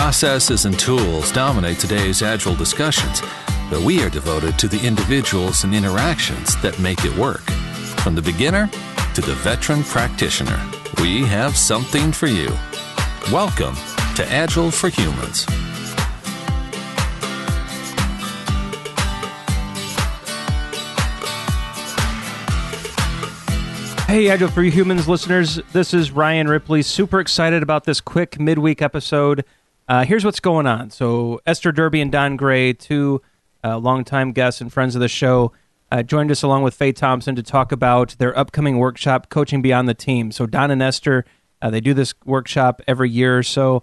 Processes and tools dominate today's Agile discussions, but we are devoted to the individuals and interactions that make it work. From the beginner to the veteran practitioner, we have something for you. Welcome to Agile for Humans. Hey, Agile for Humans listeners, this is Ryan Ripley. Super excited about this quick midweek episode. Here's what's going on. So Esther Derby and Don Gray, two longtime guests and friends of the show, joined us along with Faye Thompson to talk about their upcoming workshop, Coaching Beyond the Team. So Don and Esther, they do this workshop every year or so.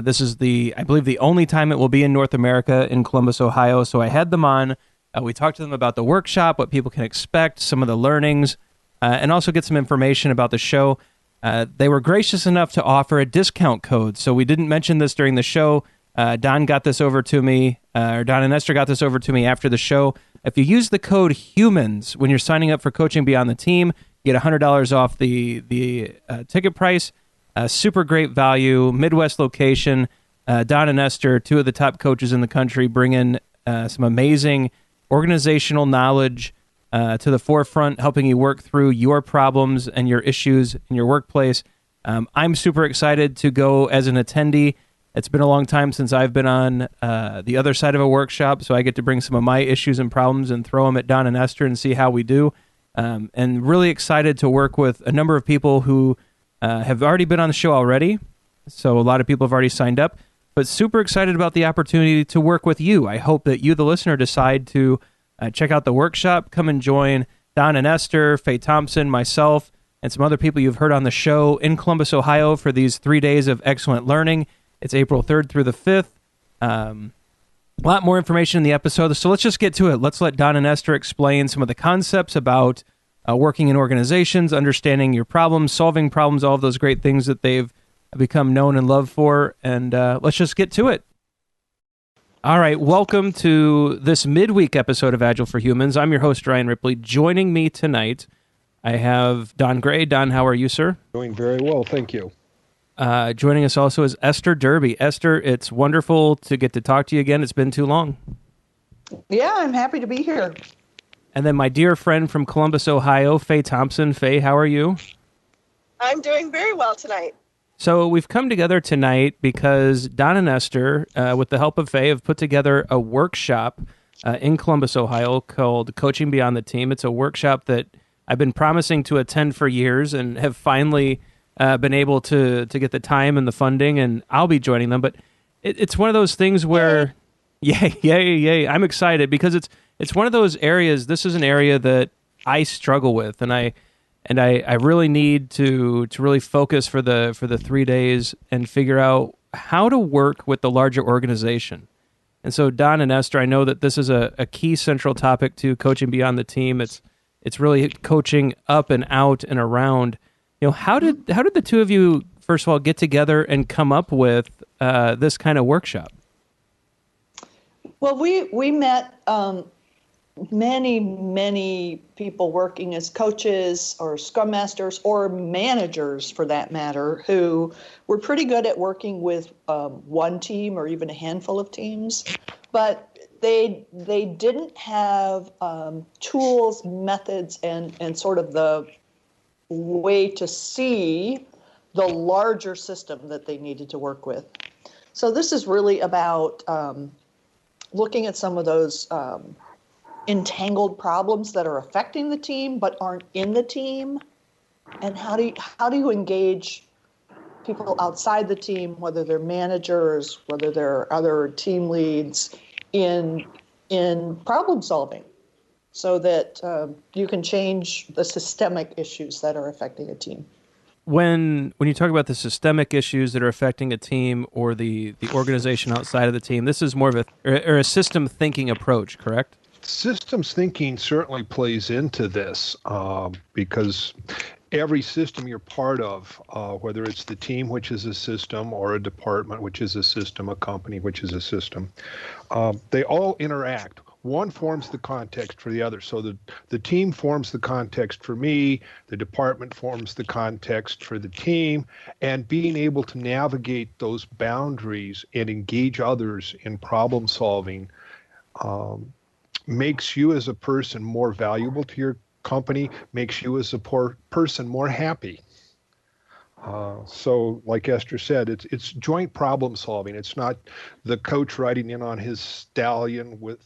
This is I believe the only time it will be in North America in Columbus, Ohio. So I had them on. We talked to them about the workshop, what people can expect, some of the learnings, and also get some information about the show. They were gracious enough to offer a discount code. So we didn't mention this during the show. Don got this over to me, or Don and Esther got this over to me after the show. If you use the code HUMANS when you're signing up for Coaching Beyond the Team, you get $100 off the ticket price. Super great value, Midwest location. Don and Esther, two of the top coaches in the country, bring in some amazing organizational knowledge to the forefront, helping you work through your problems and your issues in your workplace. I'm super excited to go as an attendee. It's been a long time since I've been on the other side of a workshop, so I get to bring some of my issues and problems and throw them at Don and Esther and see how we do. And really excited to work with a number of people who have already been on the show already. So a lot of people have already signed up, but super excited about the opportunity to work with you. I hope that you, the listener, decide to check out the workshop, come and join Don and Esther, Faye Thompson, myself, and some other people you've heard on the show in Columbus, Ohio for these 3 days of excellent learning. It's April 3rd through the 5th. A lot more information in the episode, so let's just get to it. Let's let Don and Esther explain some of the concepts about working in organizations, understanding your problems, solving problems, all of those great things that they've become known and loved for, and let's just get to it. All right, welcome to this midweek episode of Agile for Humans. I'm your host, Ryan Ripley. Joining me tonight, I have Don Gray. Don, how are you, sir? Doing very well, thank you. Joining us also is Esther Derby. Esther, it's wonderful to get to talk to you again. It's been too long. Yeah, I'm happy to be here. And then my dear friend from Columbus, Ohio, Faye Thompson. Faye, how are you? I'm doing very well tonight. So we've come together tonight because Don and Esther, with the help of Faye, have put together a workshop in Columbus, Ohio called Coaching Beyond the Team. It's a workshop that I've been promising to attend for years and have finally been able to get the time and the funding, and I'll be joining them. But it's one of those things where, yay, I'm excited because it's one of those areas. This is an area that I struggle with, and I really need to really focus for the 3 days and figure out how to work with the larger organization. And so, Don and Esther, I know that this is a key central topic to Coaching Beyond the Team. It's really coaching up and out and around. You know, how did the two of you, first of all, get together and come up with this kind of workshop? Well, we met many people working as coaches or scrum masters or managers, for that matter, who were pretty good at working with one team or even a handful of teams, but they didn't have tools, methods, and sort of the way to see the larger system that they needed to work with. So this is really about looking at some of those entangled problems that are affecting the team but aren't in the team, and how do you engage people outside the team, whether they're managers, whether they're other team leads, in problem solving, so that you can change the systemic issues that are affecting a team. When you talk about the systemic issues that are affecting a team or the organization outside of the team, this is more of a system thinking approach, correct? Systems thinking certainly plays into this because every system you're part of, whether it's the team, which is a system, or a department, which is a system, a company, which is a system, they all interact one forms the context for the other. So the team forms the context for me, the department forms the context for the team, and being able to navigate those boundaries and engage others in problem solving makes you as a person more valuable to your company, makes you as a person more happy. So like Esther said, it's joint problem solving. It's not the coach riding in on his stallion with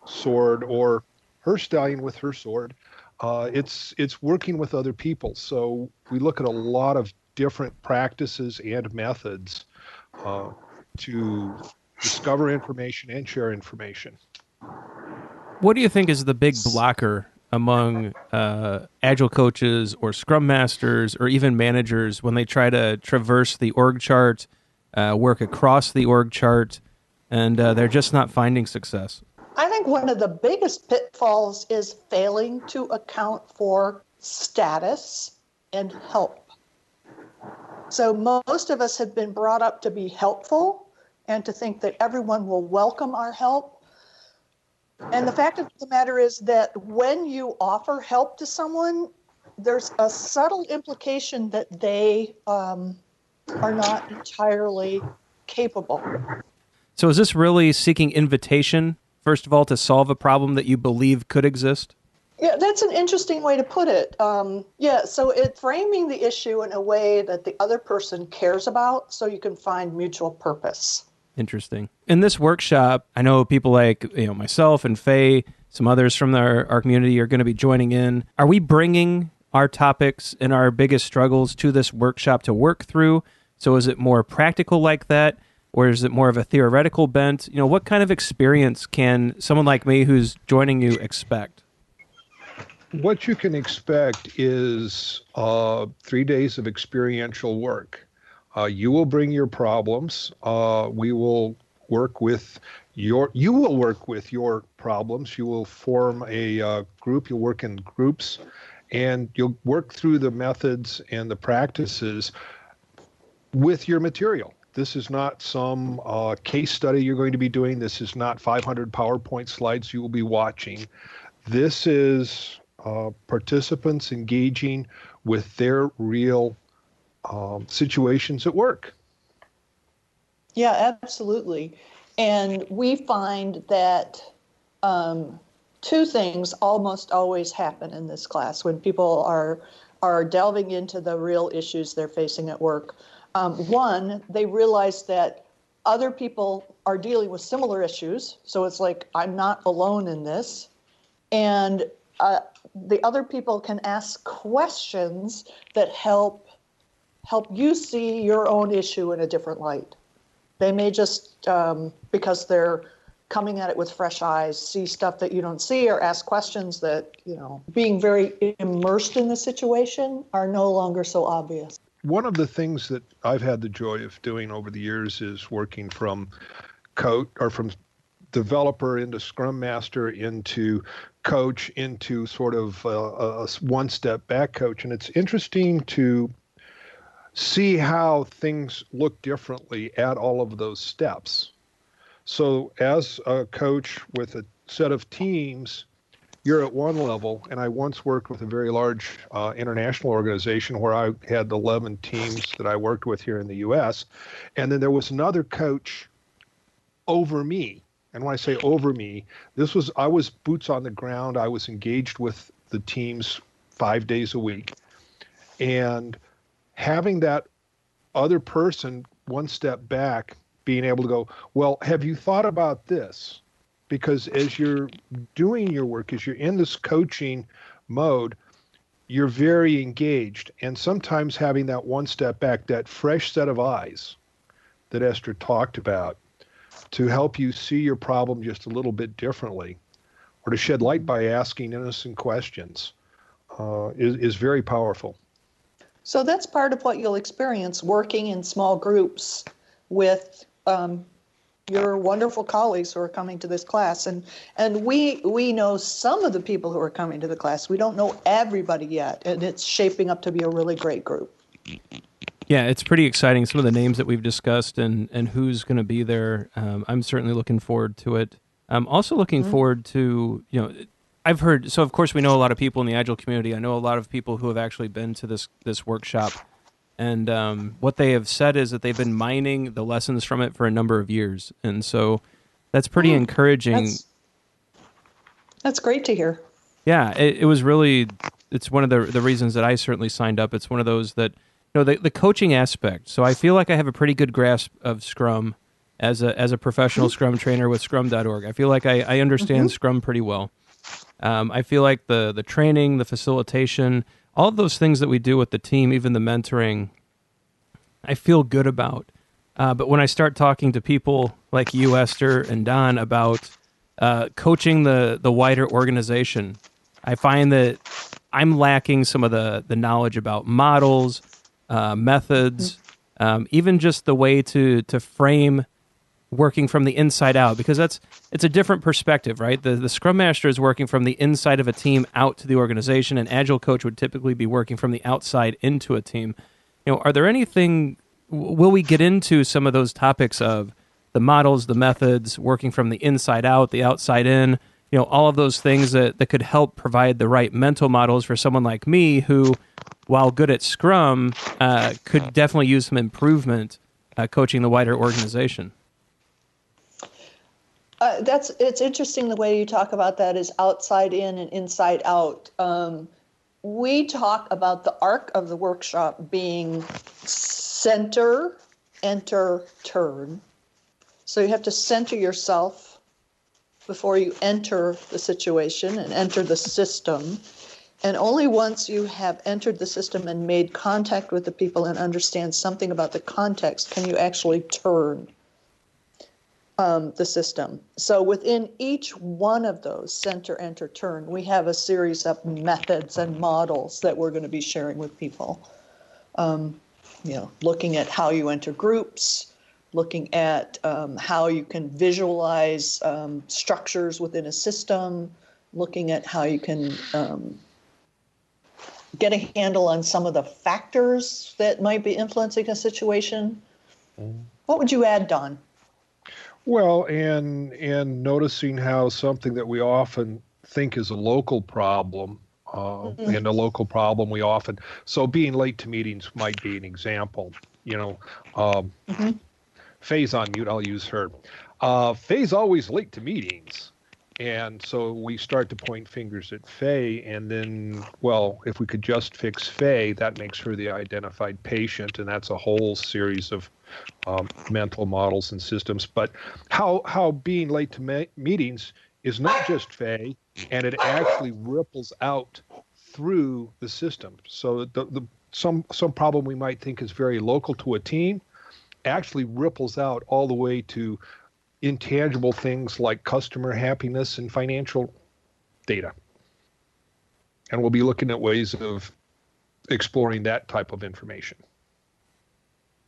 sword or her stallion with her sword. It's working with other people. So we look at a lot of different practices and methods to discover information and share information. What do you think is the big blocker among Agile coaches or Scrum Masters or even managers when they try to traverse the org chart, work across the org chart, and they're just not finding success? I think one of the biggest pitfalls is failing to account for status and help. So most of us have been brought up to be helpful and to think that everyone will welcome our help. And the fact of the matter is that when you offer help to someone, there's a subtle implication that they are not entirely capable. So is this really seeking invitation, first of all, to solve a problem that you believe could exist? Yeah, that's an interesting way to put it. So it's framing the issue in a way that the other person cares about so you can find mutual purpose. Interesting. In this workshop, I know people like myself and Faye, some others from our community are going to be joining in. Are we bringing our topics and our biggest struggles to this workshop to work through? So is it more practical like that? Or is it more of a theoretical bent? What kind of experience can someone like me who's joining you expect? What you can expect is 3 days of experiential work. You will bring your problems. We will work with you will work with your problems. You will form a group. You'll work in groups, and you'll work through the methods and the practices with your material. This is not some case study you're going to be doing. This is not 500 PowerPoint slides you will be watching. This is participants engaging with their real situations at work. Yeah, absolutely. And we find that two things almost always happen in this class when people are delving into the real issues they're facing at work. One, they realize that other people are dealing with similar issues. So it's like, I'm not alone in this. And the other people can ask questions that help you see your own issue in a different light. They may just, because they're coming at it with fresh eyes, see stuff that you don't see, or ask questions that, being very immersed in the situation are no longer so obvious. One of the things that I've had the joy of doing over the years is working from coach or from developer into Scrum Master into coach into sort of a one step back coach. And it's interesting to see how things look differently at all of those steps. So as a coach with a set of teams, you're at one level, and I once worked with a very large international organization where I had 11 teams that I worked with here in the U.S., and then there was another coach over me. And when I say over me, I was boots on the ground. I was engaged with the teams 5 days a week. And having that other person one step back, being able to go, well, have you thought about this? Because as you're doing your work, as you're in this coaching mode, you're very engaged. And sometimes having that one step back, that fresh set of eyes that Esther talked about, to help you see your problem just a little bit differently, or to shed light by asking innocent questions, is very powerful. So that's part of what you'll experience working in small groups with your wonderful colleagues who are coming to this class. And we know some of the people who are coming to the class. We don't know everybody yet, and it's shaping up to be a really great group. Yeah, it's pretty exciting, some of the names that we've discussed and who's going to be there. I'm certainly looking forward to it. I'm also looking forward to, I've heard, so of course we know a lot of people in the Agile community. I know a lot of people who have actually been to this workshop, and what they have said is that they've been mining the lessons from it for a number of years. And so that's pretty encouraging. That's great to hear. Yeah, it was really, it's one of the reasons that I certainly signed up. It's one of those that, the coaching aspect. So I feel like I have a pretty good grasp of Scrum as a professional Scrum trainer with Scrum.org. I feel like I understand Scrum pretty well. I feel like the training, the facilitation, all of those things that we do with the team, even the mentoring, I feel good about. But when I start talking to people like you, Esther, and Don about coaching the wider organization, I find that I'm lacking some of the knowledge about models, methods, even just the way to frame working from the inside out, because it's a different perspective, right? The Scrum Master is working from the inside of a team out to the organization. An Agile coach would typically be working from the outside into a team. Are there will we get into some of those topics of the models, the methods, working from the inside out, the outside in, all of those things that could help provide the right mental models for someone like me who, while good at Scrum, could definitely use some improvement coaching the wider organization? It's interesting the way you talk about that is outside in and inside out. We talk about the arc of the workshop being center, enter, turn. So you have to center yourself before you enter the situation and enter the system. And only once you have entered the system and made contact with the people and understand something about the context can you actually turn the system. So within each one of those, center, enter, turn, we have a series of methods and models that we're going to be sharing with people. Looking at how you enter groups, looking at how you can visualize structures within a system, looking at how you can get a handle on some of the factors that might be influencing a situation. What would you add, Don? Well, and noticing how something that we often think is a local problem, and a local problem we often, so being late to meetings might be an example. Faye's on mute, I'll use her. Faye's always late to meetings. And so we start to point fingers at Faye, and then, well, if we could just fix Faye, that makes her the identified patient, and that's a whole series of mental models and systems. But how being late to meetings is not just Faye, and it actually ripples out through the system. So some problem we might think is very local to a team actually ripples out all the way to intangible things like customer happiness and financial data. And we'll be looking at ways of exploring that type of information.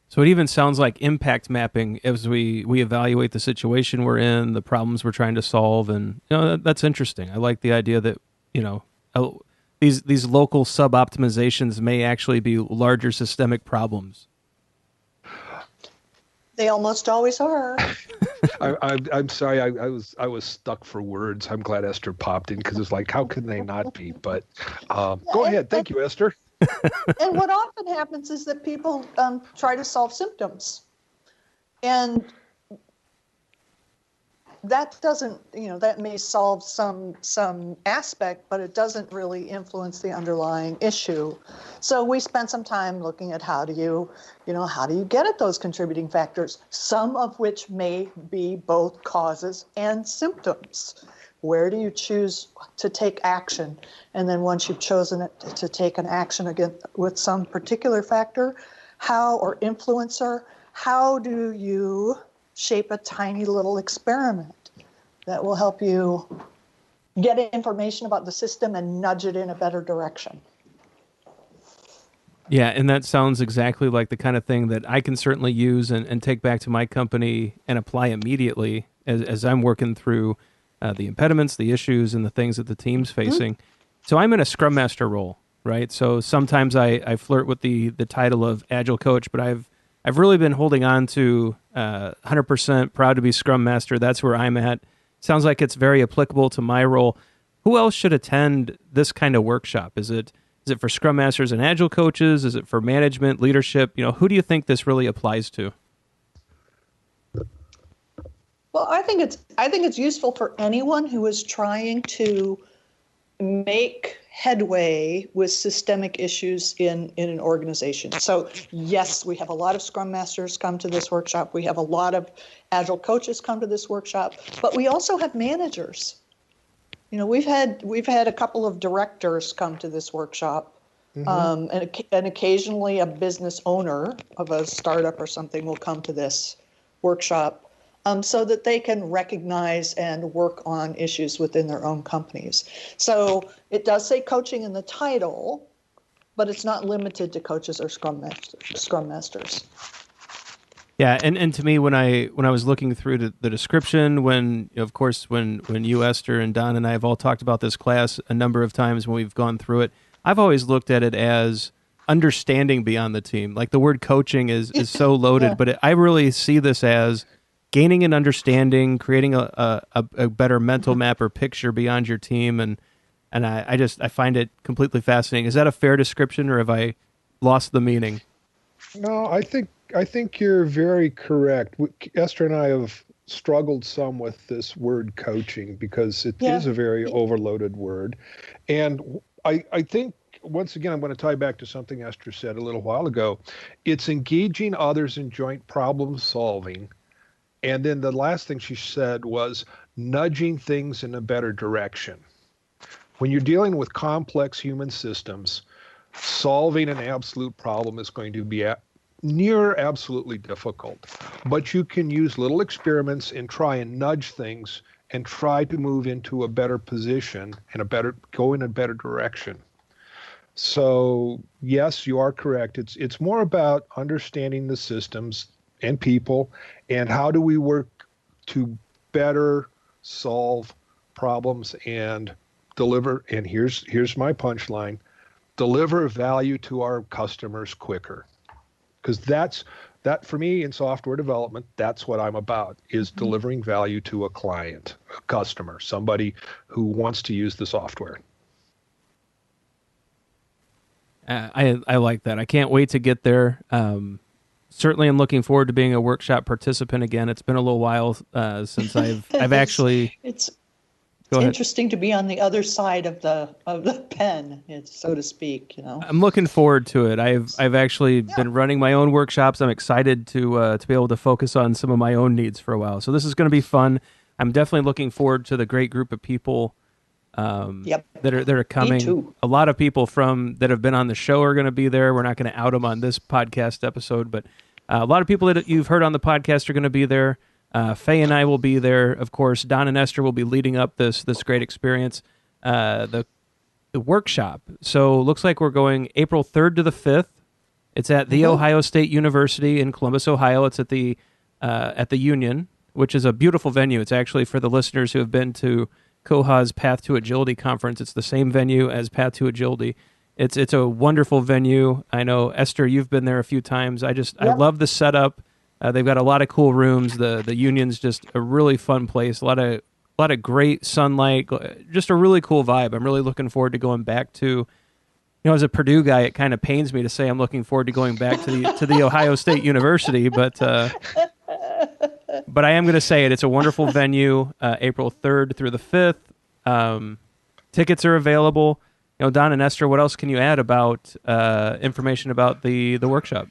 So it even sounds like impact mapping as we evaluate the situation we're in, the problems we're trying to solve. And that's interesting. I like the idea that, these local sub-optimizations may actually be larger systemic problems. They almost always are. I'm sorry, I was stuck for words. I'm glad Esther popped in because it's like, how can they not be? But go ahead. Thank you, Esther. And what often happens is that people try to solve symptoms. And that doesn't, that may solve some aspect, but it doesn't really influence the underlying issue. So we spent some time looking at how do you get at those contributing factors, some of which may be both causes and symptoms. Where do you choose to take action? And then once you've chosen it to take an action again with some particular factor, or influencer, how do you shape a tiny little experiment that will help you get information about the system and nudge it in a better direction? Yeah, and that sounds exactly like the kind of thing that I can certainly use and take back to my company and apply immediately as I'm working through the impediments, the issues, and the things that the team's facing. So I'm in a Scrum Master role, right? So sometimes I flirt with the title of Agile Coach, but I've really been holding on to 100% proud to be Scrum Master. That's where I'm at. sounds like it's very applicable to my role. Who else should attend this kind of workshop? Is it for Scrum Masters and Agile coaches? Is it for management, leadership? Who do you think this really applies to? Well, I think it's useful for anyone who is trying to make headway with systemic issues in an organization. So yes, we have a lot of Scrum Masters come to this workshop. We have a lot of Agile coaches come to this workshop, but we also have managers. We've had a couple of directors come to this workshop, and occasionally a business owner of a startup or something will come to this workshop. So that they can recognize and work on issues within their own companies. So it does say coaching in the title, but it's not limited to coaches or Scrum Masters. Yeah, and to me, when I was looking through the description, when you, Esther, and Don and I have all talked about this class a number of times when we've gone through it, I've always looked at it as understanding beyond the team. Like the word coaching is so loaded, yeah. But I really see this as gaining an understanding, creating a better mental map or picture beyond your team, and I find it completely fascinating. Is that a fair description, or have I lost the meaning? No, I think you're very correct. Esther and I have struggled some with this word coaching because it is a very overloaded word, and I think. Once again, I'm going to tie back to something Esther said a little while ago. It's engaging others in joint problem solving. And then the last thing she said was nudging things in a better direction. When you're dealing with complex human systems, solving an absolute problem is going to be near absolutely difficult. But you can use little experiments and try and nudge things and try to move into a better position and go in a better direction. So yes, you are correct. It's more about understanding the systems and people, and how do we work to better solve problems and deliver, and here's my punchline, deliver value to our customers quicker. Because that for me in software development, that's what I'm about, is delivering value to a client, a customer, somebody who wants to use the software. I like that. I can't wait to get there. Certainly, I'm looking forward to being a workshop participant again. It's been a little while since I've actually. It's interesting to be on the other side of the pen, so to speak. I'm looking forward to it. I've actually been running my own workshops. I'm excited to be able to focus on some of my own needs for a while. So this is going to be fun. I'm definitely looking forward to the great group of people that are coming. Me too. A lot of people that have been on the show are going to be there. We're not going to out them on this podcast episode, but a lot of people that you've heard on the podcast are going to be there. Faye and I will be there. Of course, Don and Esther will be leading up this great experience, the workshop. So looks like we're going April 3rd to the 5th. It's at The Ohio State University in Columbus, Ohio. It's at the Union, which is a beautiful venue. It's actually, for the listeners who have been to Koha's Path to Agility conference, it's the same venue as Path to Agility. It's a wonderful venue. I know, Esther, you've been there a few times. I love the setup. They've got a lot of cool rooms. The Union's just a really fun place. A lot of great sunlight. Just a really cool vibe. I'm really looking forward to going back to. As a Purdue guy, it kind of pains me to say I'm looking forward to going back to the Ohio State University, but I am going to say it. It's a wonderful venue. April 3rd through the 5th. Tickets are available. Don and Esther, what else can you add about information about the workshop?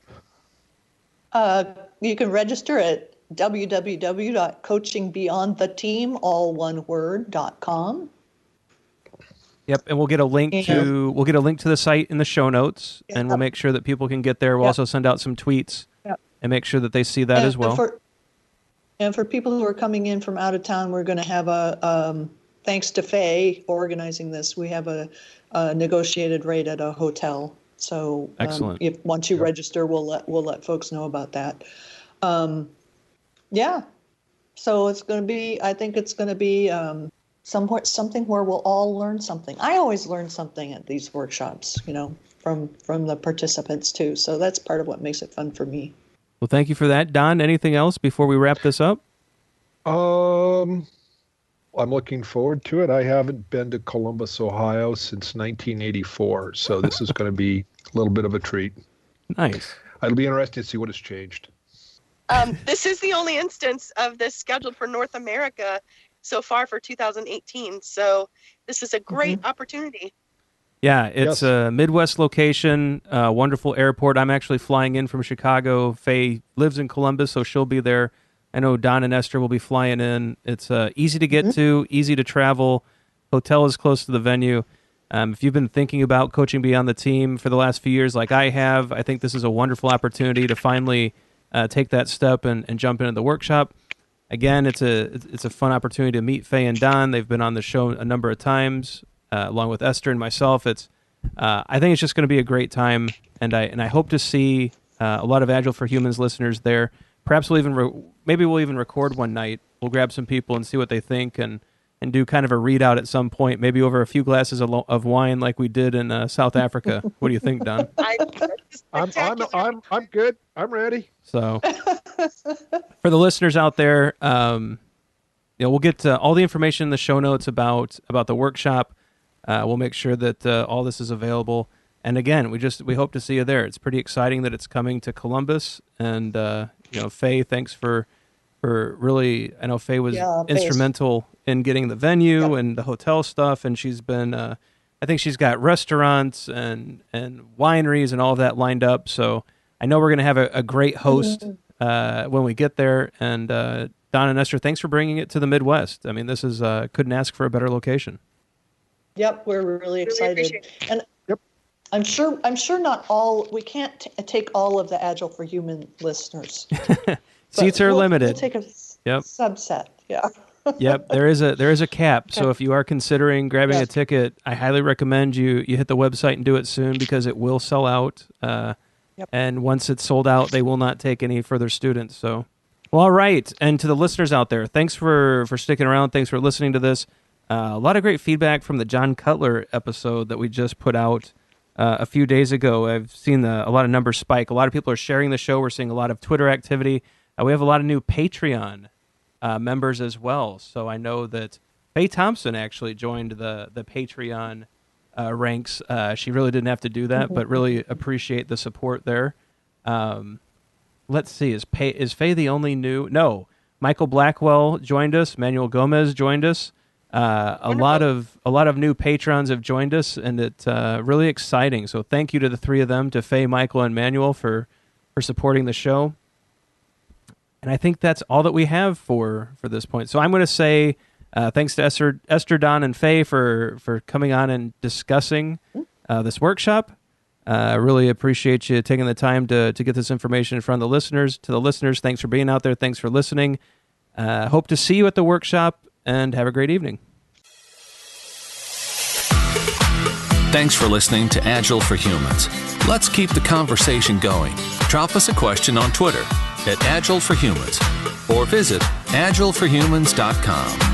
You can register at www.coachingbeyondtheteam.com. Yep, and we'll get a link to the site in the show notes, and we'll make sure that people can get there. We'll also send out some tweets and make sure that they see that as well. And for people who are coming in from out of town, we're going to have thanks to Faye organizing this, we have a negotiated rate at a hotel. So excellent. Once you register, we'll let folks know about that. So it's going to be. I think it's going to be something where we'll all learn something. I always learn something at these workshops, from the participants too. So that's part of what makes it fun for me. Well, thank you for that, Don. Anything else before we wrap this up? I'm looking forward to it. I haven't been to Columbus, Ohio since 1984, so this is going to be a little bit of a treat. Nice. It'll be interesting to see what has changed. This is the only instance of this scheduled for North America so far for 2018. So this is a great opportunity. Yeah, it's a Midwest location, wonderful airport. I'm actually flying in from Chicago. Faye lives in Columbus, so she'll be there. I know Don and Esther will be flying in. It's easy to get to, easy to travel. Hotel is close to the venue. If you've been thinking about coaching Beyond the Team for the last few years like I have, I think this is a wonderful opportunity to finally take that step and jump into the workshop. Again, it's a fun opportunity to meet Faye and Don. They've been on the show a number of times, along with Esther and myself. I think it's just going to be a great time, and I hope to see a lot of Agile for Humans listeners there. Perhaps we'll even record one night. We'll grab some people and see what they think, and do kind of a readout at some point, maybe over a few glasses of wine like we did in South Africa. What do you think, Don? I'm good. I'm ready. So, for the listeners out there, we'll get all the information in the show notes about the workshop. We'll make sure that all this is available. And again, we hope to see you there. It's pretty exciting that it's coming to Columbus. And Faye, thanks for really. I know Faye was instrumental in getting the venue and the hotel stuff, and she's been. I think she's got restaurants and wineries and all of that lined up. So I know we're going to have a great host when we get there. And Don and Esther, thanks for bringing it to the Midwest. I mean, this is couldn't ask for a better location. Yep, we're really excited. And I'm sure not all, we can't take all of the Agile for Human listeners. Seats are limited. We'll take a subset. Yeah. Yep, there is a cap. So if you are considering grabbing a ticket, I highly recommend you hit the website and do it soon, because it will sell out. And once it's sold out, they will not take any further students. So, well, all right. And to the listeners out there, thanks for sticking around. Thanks for listening to this. A lot of great feedback from the John Cutler episode that we just put out a few days ago. I've seen a lot of numbers spike. A lot of people are sharing the show. We're seeing a lot of Twitter activity. We have a lot of new Patreon members as well. So I know that Faye Thompson actually joined the Patreon ranks. She really didn't have to do that, but really appreciate the support there. Let's see, is Faye the only new? No, Michael Blackwell joined us. Manuel Gomez joined us. A lot of new patrons have joined us, and it's really exciting. So thank you to the three of them, to Faye, Michael, and Manuel for supporting the show. And I think that's all that we have for this point. So I'm going to say thanks to Esther, Don, and Faye for coming on and discussing this workshop. Really appreciate you taking the time to get this information in front of the listeners. To the listeners, thanks for being out there. Thanks for listening. Hope to see you at the workshop, and have a great evening. Thanks for listening to Agile for Humans. Let's keep the conversation going. Drop us a question on Twitter @AgileForHumans or visit agileforhumans.com.